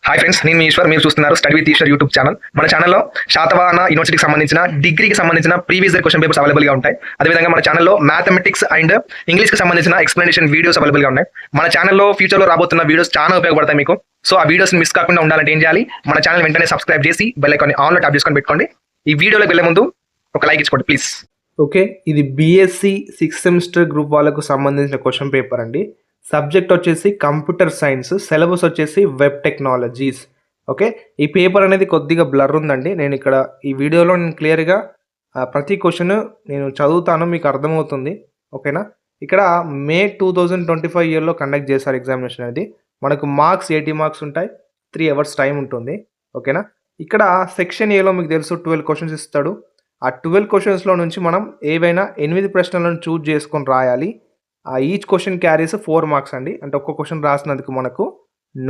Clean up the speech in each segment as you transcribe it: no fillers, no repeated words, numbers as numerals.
Hi friends, నేను మీ ఈశ్వర్. మీరు చూస్తున్నారు study with Eshwar YouTube channel. మన ఛానల్లో శాతవాహన యూనివర్సిటీకి సంబంధించిన డిగ్రీకి సంబంధించిన ప్రీవియస్ ఇయర్ క్వశ్చన్ పేపర్స్ అవైలబుల్గా ఉంటాయి. అదేవిధంగా మన ఛానల్లో మ్యాథమెటిక్స్ అండ్ ఇంగ్లీష్కి సంబంధించిన ఎక్స్ప్లెనేషన్ వీడియోస్ అవైలబుల్గా ఉన్నాయి. మన ఛానల్లో ఫ్యూచర్లో రాబోతున్న వీడియోస్ చాలా ఉపయోగపడతాయి మీకు. సో ఆ వీడియోస్ మిస్ కాకుండా ఉండాలంటే ఏం చేయాలి? మన ఛానల్ వెంటనే సబ్స్క్రైబ్ చేసి బెల్ ఐకాన్ ఆన్లో ట్యాప్ చేసుకొని పెట్టుకోండి. ఈ వీడియోలోకి వెళ్ళే ముందు ఒక లైక్ ఇచ్చుకోండి ప్లీజ్. ఓకే, ఇది బీఎస్సీ 6th సెమిస్టర్ గ్రూప్ వాళ్ళకు సంబంధించిన క్వశ్చన్ పేపర్ అండి. సబ్జెక్ట్ వచ్చేసి కంప్యూటర్ సైన్స్, సిలబస్ వచ్చేసి వెబ్ టెక్నాలజీస్. ఓకే, ఈ పేపర్ అనేది కొద్దిగా బ్లర్ ఉందండి. నేను ఇక్కడ ఈ వీడియోలో క్లియర్గా ప్రతి క్వశ్చన్ నేను చదువుతాను, మీకు అర్థమవుతుంది. ఓకేనా, ఇక్కడ మే 2025 ఇయర్లో కండక్ట్ చేశారు ఎగ్జామినేషన్ అనేది. మనకు మార్క్స్ 80 మార్క్స్ ఉంటాయి, 3 hours టైం ఉంటుంది. ఓకేనా, ఇక్కడ సెక్షన్ ఏలో మీకు తెలుసు 12 క్వశ్చన్స్ ఇస్తాడు. ఆ 12 క్వశ్చన్స్లో నుంచి మనం ఏవైనా 8 ప్రశ్నలను చూజ్ చేసుకొని రాయాలి. ఈచ్ క్వశ్చన్ క్యారీస్ 4 మార్క్స్ అండి. అంటే ఒక్క క్వశ్చన్ రాసినందుకు మనకు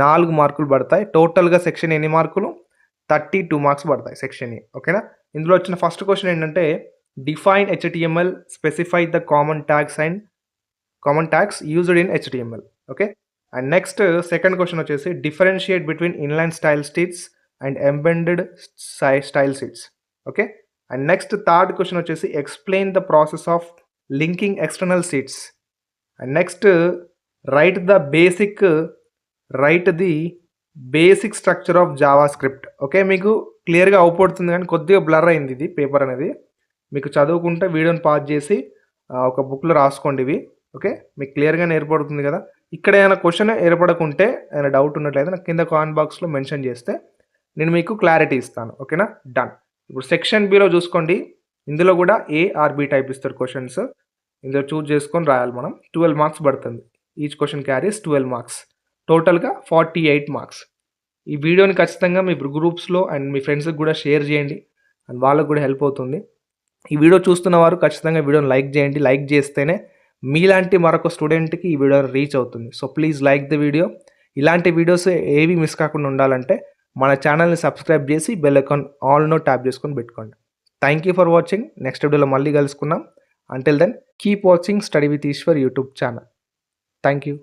4 మార్కులు పడతాయి. టోటల్గా సెక్షన్ ఎన్ని మార్కులు? 32 మార్క్స్ పడతాయి సెక్షన్ ఏ. ఓకేనా, ఇందులో వచ్చిన ఫస్ట్ క్వశ్చన్ ఏంటంటే define HTML, specify the common tags used in HTML. Okay, and next second question వచ్చేసి differentiate between inline style sheets and embedded style sheets. Okay, and next third question వచ్చేసి explain the process of linking external sheets. And next write the basic structure of JavaScript. Okay, మీకు క్లియర్గా అవుపడుతుంది కానీ కొద్దిగా blur అయింది ఇది paper అనేది. మీకు చదువుకుంటే వీడియోని పాజ్ చేసి ఒక బుక్లో రాసుకోండి ఇవి. ఓకే, మీకు క్లియర్గానే ఏర్పడుతుంది కదా. ఇక్కడ ఏమైనా క్వశ్చన్ ఏర్పడకుంటే ఏమైనా డౌట్ ఉన్నట్లయితే నాకు కింద కామెంట్ బాక్స్లో మెన్షన్ చేస్తే నేను మీకు క్లారిటీ ఇస్తాను. ఓకేనా, డన్. ఇప్పుడు సెక్షన్ బిలో చూసుకోండి, ఇందులో కూడా A or B టైప్ ఇస్తారు క్వశ్చన్స్. ఇందులో చూజ్ చేసుకొని రాయాలి మనం. 12 మార్క్స్ పడుతుంది. ఈచ్ క్వశ్చన్ క్యారీస్ 12 మార్క్స్, టోటల్గా 48 మార్క్స్. ఈ వీడియోని ఖచ్చితంగా మీ గ్రూప్స్లో అండ్ మీ ఫ్రెండ్స్కి కూడా షేర్ చేయండి, అండ్ వాళ్ళకు కూడా హెల్ప్ అవుతుంది. ఈ వీడియో చూస్తున్న వారు ఖచ్చితంగా వీడియోని లైక్ చేయండి. లైక్ చేస్తేనే మీలాంటి మరొక స్టూడెంట్కి ఈ వీడియో రీచ్ అవుతుంది. So please like the video. ఇలాంటి వీడియోస్ ఏవి మిస్ కాకుండా ఉండాలంటే మన ఛానల్ని సబ్స్క్రైబ్ చేసి బెల్ ఐకాన్ ఆల్నో ట్యాప్ చేసుకొని పెట్టుకోండి. Thank you for watching. Next వీడియోలో మళ్ళీ కలుసుకుందాం. Until then, keep watching Study with Ishwar YouTube channel. Thank you.